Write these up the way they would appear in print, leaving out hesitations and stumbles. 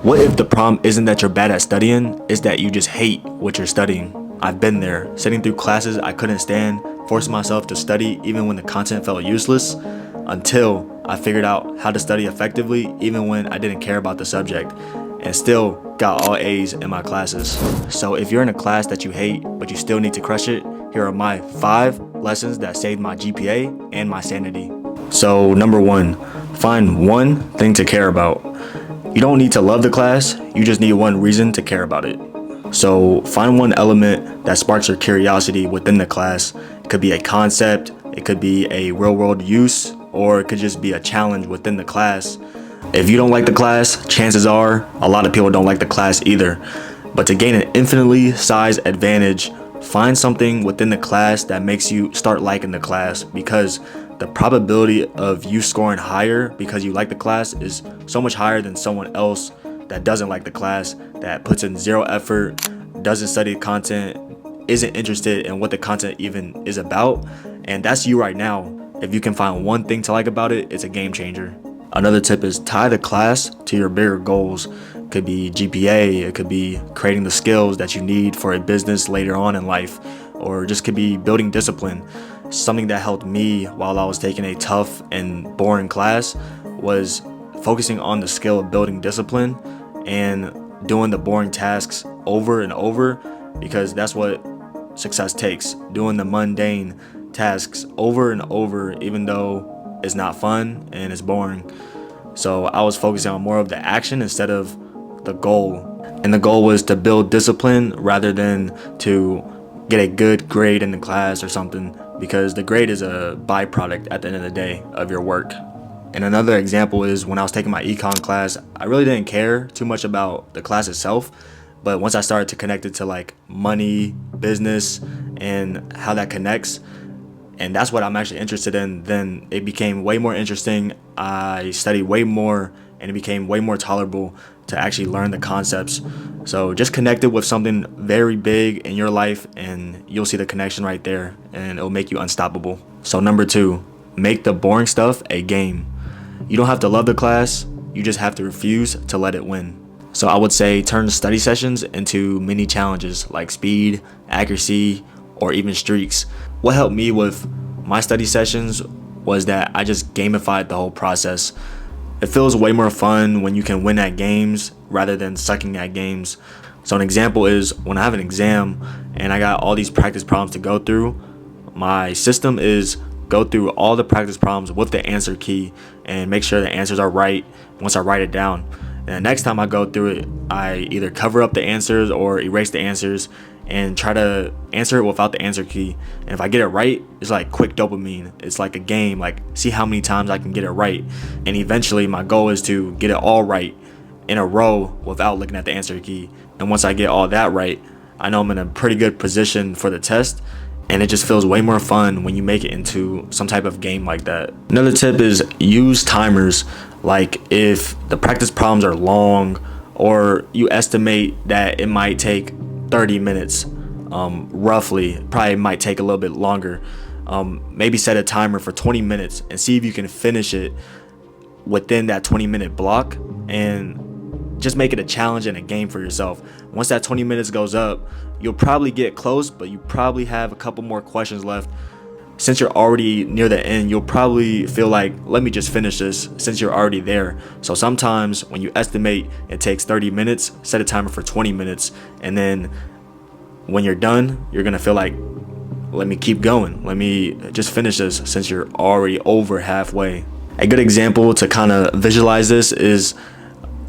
What if the problem isn't that you're bad at studying, it's that you just hate what you're studying? I've been there, sitting through classes I couldn't stand, forcing myself to study even when the content felt useless, until I figured out how to study effectively even when I didn't care about the subject, and still got all A's in my classes. So if you're in a class that you hate, but you still need to crush it, here are my 5 lessons that saved my GPA and my sanity. So number 1, find one thing to care about. You don't need to love the class, you just need one reason to care about it. So find one element that sparks your curiosity within the class. It could be a concept, it could be a real world use, or it could just be a challenge within the class. If you don't like the class, chances are a lot of people don't like the class either. But to gain an infinitely sized advantage, find something within the class that makes you start liking the class, because the probability of you scoring higher because you like the class is so much higher than someone else that doesn't like the class, that puts in zero effort, doesn't study content, isn't interested in what the content even is about. And that's you right now. If you can find one thing to like about it, it's a game changer. Another tip is tie the class to your bigger goals. It could be GPA, it could be creating the skills that you need for a business later on in life, or just could be building discipline. Something that helped me while I was taking a tough and boring class was focusing on the skill of building discipline and doing the boring tasks over and over, because that's what success takes. Doing the mundane tasks over and over, even though it's not fun and it's boring. So I was focusing on more of the action instead of the goal. And the goal was to build discipline rather than to get a good grade in the class or something, because the grade is a byproduct at the end of the day of your work. And another example is when I was taking my econ class, I really didn't care too much about the class itself, but once I started to connect it to like money, business, and how that connects, and that's what I'm actually interested in, then it became way more interesting. I studied way more and it became way more tolerable to actually learn the concepts. So just connect it with something very big in your life and you'll see the connection right there, and it'll make you unstoppable. So number 2, make the boring stuff a game. You don't have to love the class, you just have to refuse to let it win. So I would say turn study sessions into mini challenges like speed, accuracy, or even streaks. What helped me with my study sessions was that I just gamified the whole process. It feels way more fun when you can win at games rather than sucking at games. So an example is when I have an exam and I got all these practice problems to go through, my system is go through all the practice problems with the answer key and make sure the answers are right once I write it down. And the next time I go through it, I either cover up the answers or erase the answers and try to answer it without the answer key. And if I get it right, it's like quick dopamine. It's like a game, like see how many times I can get it right. And eventually my goal is to get it all right in a row without looking at the answer key. And once I get all that right, I know I'm in a pretty good position for the test. And it just feels way more fun when you make it into some type of game like that. Another tip is use timers. Like if the practice problems are long, or you estimate that it might take 30 minutes, roughly, probably might take a little bit longer. Maybe set a timer for 20 minutes and see if you can finish it within that 20-minute block, and just make it a challenge and a game for yourself. Once that 20 minutes goes up, you'll probably get close, but you probably have a couple more questions left. Since you're already near the end, you'll probably feel like, let me just finish this since you're already there. So sometimes when you estimate it takes 30 minutes, set a timer for 20 minutes. And then when you're done, you're going to feel like, let me keep going. Let me just finish this since you're already over halfway. A good example to kind of visualize this is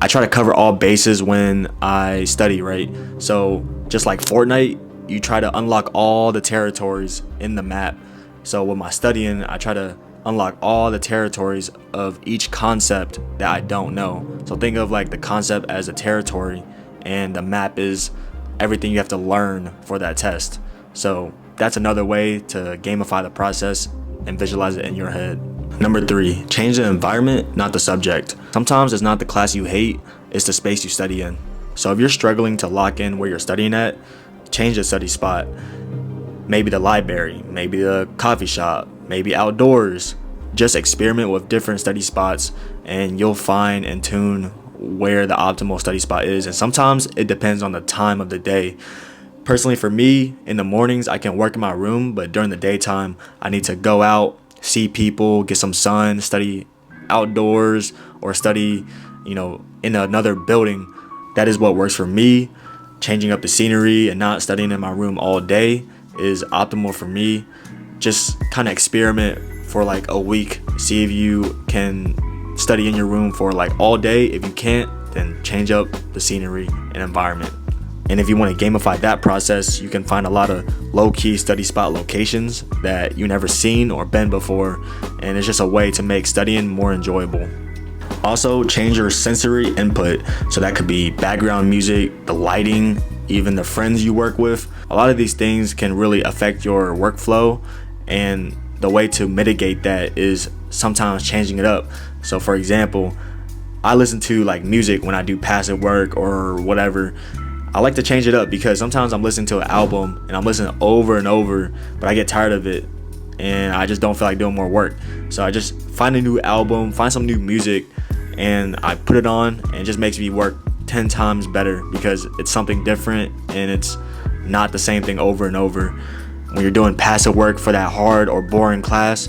I try to cover all bases when I study, right? So just like Fortnite, you try to unlock all the territories in the map. So with my studying, I try to unlock all the territories of each concept that I don't know. So think of like the concept as a territory, and the map is everything you have to learn for that test. So that's another way to gamify the process and visualize it in your head. Number 3, change the environment, not the subject. Sometimes it's not the class you hate, it's the space you study in. So if you're struggling to lock in where you're studying at, change the study spot. Maybe the library, maybe the coffee shop, maybe outdoors. Just experiment with different study spots and you'll find and tune where the optimal study spot is, and sometimes it depends on the time of the day. Personally, for me, in the mornings I can work in my room, but during the daytime I need to go out, see people, get some sun, study outdoors, or study, in another building. That is what works for me. Changing up the scenery and not studying in my room all day is optimal for me. Just kind of experiment for like a week. See if you can study in your room for like all day. If you can't, then change up the scenery and environment. And if you want to gamify that process, you can find a lot of low-key study spot locations that you never seen or been before, and it's just a way to make studying more enjoyable. Also, change your sensory input. So that could be background music, the lighting, even the friends you work with. A lot of these things can really affect your workflow, and the way to mitigate that is sometimes changing it up. So for example, I listen to like music when I do passive work or whatever. I like to change it up because sometimes I'm listening to an album and I'm listening over and over, but I get tired of it and I just don't feel like doing more work. So I just find a new album, find some new music, and I put it on, and it just makes me work 10 times better because it's something different and it's not the same thing over and over. When you're doing passive work for that hard or boring class,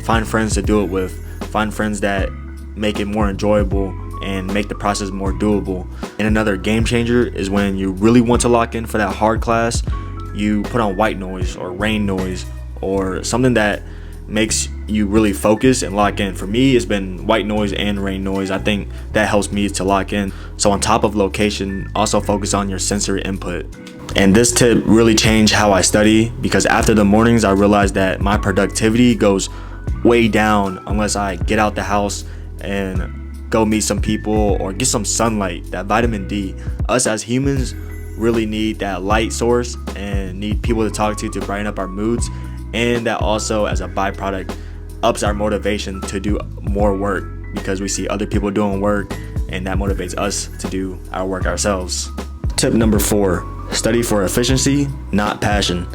find friends to do it with. Find friends that make it more enjoyable and make the process more doable. And another game changer is when you really want to lock in for that hard class, you put on white noise or rain noise or something that makes you really focus and lock in. For me, it's been white noise and rain noise. I think that helps me to lock in. So on top of location, also focus on your sensory input. And this tip really changed how I study, because after the mornings I realized that my productivity goes way down unless I get out the house and go meet some people or get some sunlight, that vitamin D. Us as humans really need that light source and need people to talk to brighten up our moods, and that also as a byproduct ups our motivation to do more work because we see other people doing work and that motivates us to do our work ourselves. Tip number 4, study for efficiency, not passion.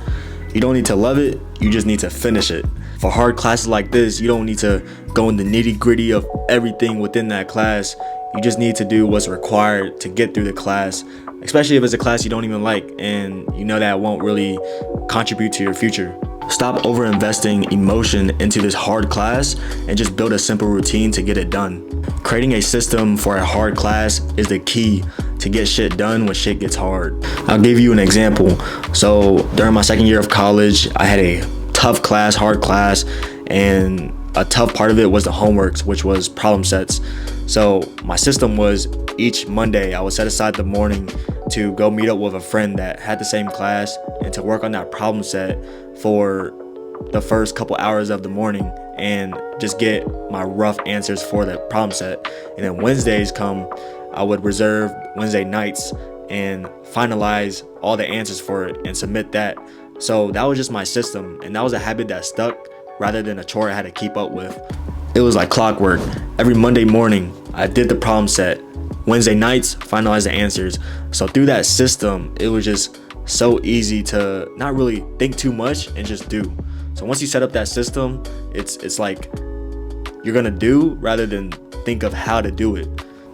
You don't need to love it, you just need to finish it. For hard classes like this, you don't need to go in the nitty-gritty of everything within that class. You just need to do what's required to get through the class, especially if it's a class you don't even like and you know that won't really contribute to your future. Stop over-investing emotion into this hard class and just build a simple routine to get it done. Creating a system for a hard class is the key to get shit done when shit gets hard. I'll give you an example. So during my second year of college, I had a tough class, hard class, and a tough part of it was the homeworks, which was problem sets. So my system was each Monday I would set aside the morning to go meet up with a friend that had the same class and to work on that problem set for the first couple hours of the morning and just get my rough answers for that problem set. And then Wednesdays come, I would reserve Wednesday nights and finalize all the answers for it and submit that. So that was just my system, and that was a habit that stuck rather than a chore I had to keep up with. It was like clockwork. Every Monday morning I did the problem set. Wednesday nights, finalize the answers. So through that system, it was just so easy to not really think too much and just do. So once you set up that system, it's like you're gonna do rather than think of how to do it.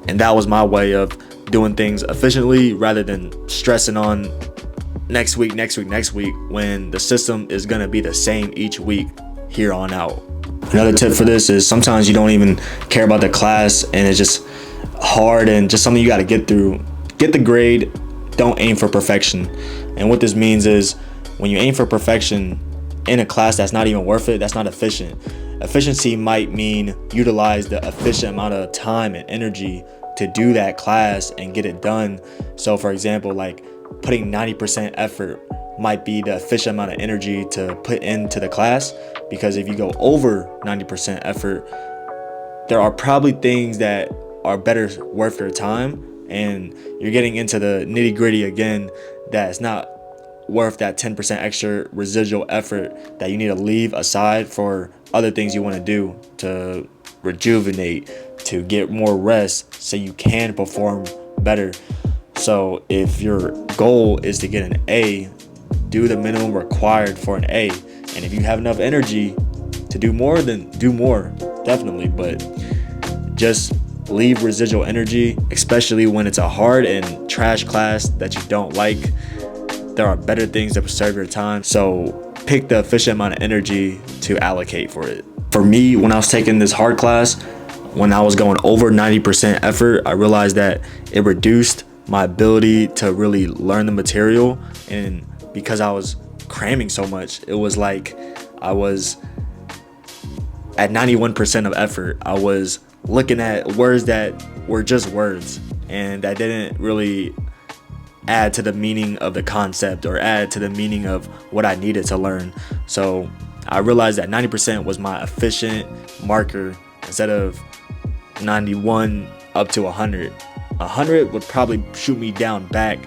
And that was my way of doing things efficiently rather than stressing on next week when the system is gonna be the same each week here on out. Another tip for this is sometimes you don't even care about the class and it's just hard and just something you got to get through. Get the grade, don't aim for perfection. And what this means is when you aim for perfection in a class that's not even worth it, that's not efficient. Efficiency might mean utilize the efficient amount of time and energy to do that class and get it done. So for example, like putting 90% effort might be the efficient amount of energy to put into the class, because if you go over 90% effort, there are probably things that are better worth your time, and you're getting into the nitty-gritty again that's not worth that 10% extra residual effort that you need to leave aside for other things you want to do to rejuvenate, to get more rest so you can perform better. So if your goal is to get an A, do the minimum required for an A. And if you have enough energy to do more, then do more, definitely. But just leave residual energy, especially when it's a hard and trash class that you don't like. There are better things that will serve your time, so pick the efficient amount of energy to allocate for it. For me, when I was taking this hard class, when I was going over 90% effort, I realized that it reduced my ability to really learn the material. And because I was cramming so much, it was like I was at 91% of effort. I was looking at words that were just words, and that didn't really add to the meaning of the concept or add to the meaning of what I needed to learn. So I realized that 90% was my efficient marker instead of 91 up to 100. 100 would probably shoot me down back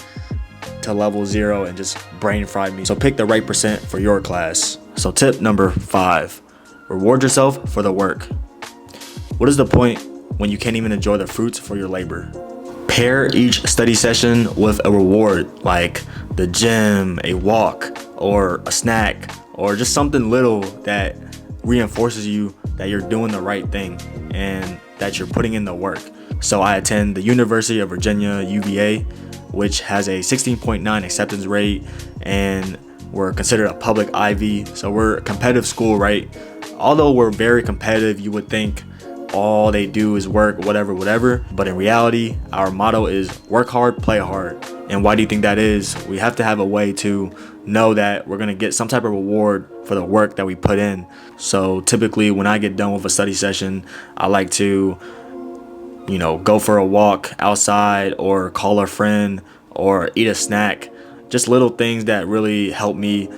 to level 0 and just brain fry me. So pick the right percent for your class. So tip number 5, reward yourself for the work. What is the point when you can't even enjoy the fruits for your labor? Pair each study session with a reward, like the gym, a walk, or a snack, or just something little that reinforces you that you're doing the right thing and that you're putting in the work. So I attend the University of Virginia, UVA, which has a 16.9 acceptance rate, and we're considered a public Ivy. So we're a competitive school, right? Although we're very competitive, you would think all they do is work, whatever. But in reality, our motto is work hard, play hard. And why do you think that is? We have to have a way to know that we're going to get some type of reward for the work that we put in. So typically when I get done with a study session, I like to, go for a walk outside or call a friend or eat a snack. Just little things that really help me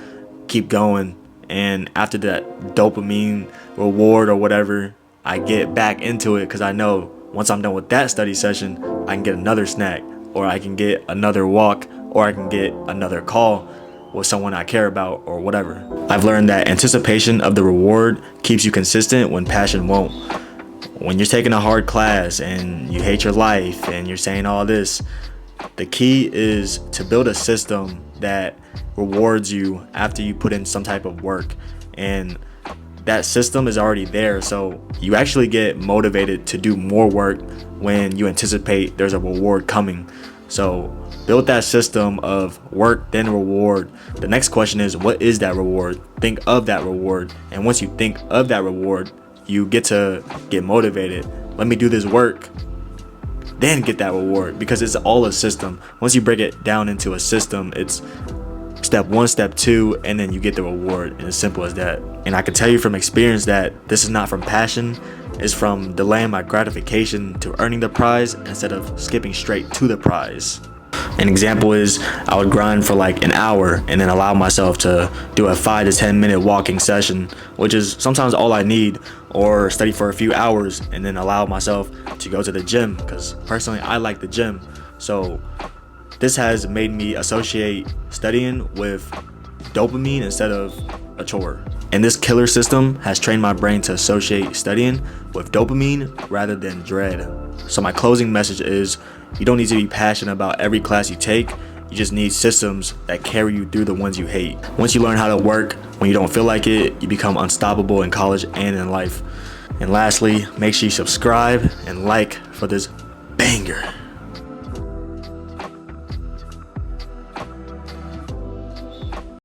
keep going. And after that dopamine reward or whatever, I get back into it because I know once I'm done with that study session, I can get another snack, or I can get another walk, or I can get another call with someone I care about or whatever. I've learned that anticipation of the reward keeps you consistent when passion won't. When you're taking a hard class and you hate your life and you're saying all this, the key is to build a system that rewards you after you put in some type of work. And that system is already there, so you actually get motivated to do more work when you anticipate there's a reward coming. So build that system of work then reward. The next question is, what is that reward? Think of that reward, and once you think of that reward, you get motivated. Let me do this work, then get that reward, because it's all a system. Once you break it down into a system, it's step 1, step 2, and then you get the reward, and as simple as that. And I can tell you from experience that this is not from passion, it's from delaying my gratification to earning the prize instead of skipping straight to the prize. An example is I would grind for like an hour and then allow myself to do a 5 to 10 minute walking session, which is sometimes all I need, or study for a few hours and then allow myself to go to the gym, because personally I like the gym. So this has made me associate studying with dopamine instead of a chore. And this killer system has trained my brain to associate studying with dopamine rather than dread. So my closing message is, you don't need to be passionate about every class you take. You just need systems that carry you through the ones you hate. Once you learn how to work when you don't feel like it, you become unstoppable in college and in life. And lastly, make sure you subscribe and like for this banger.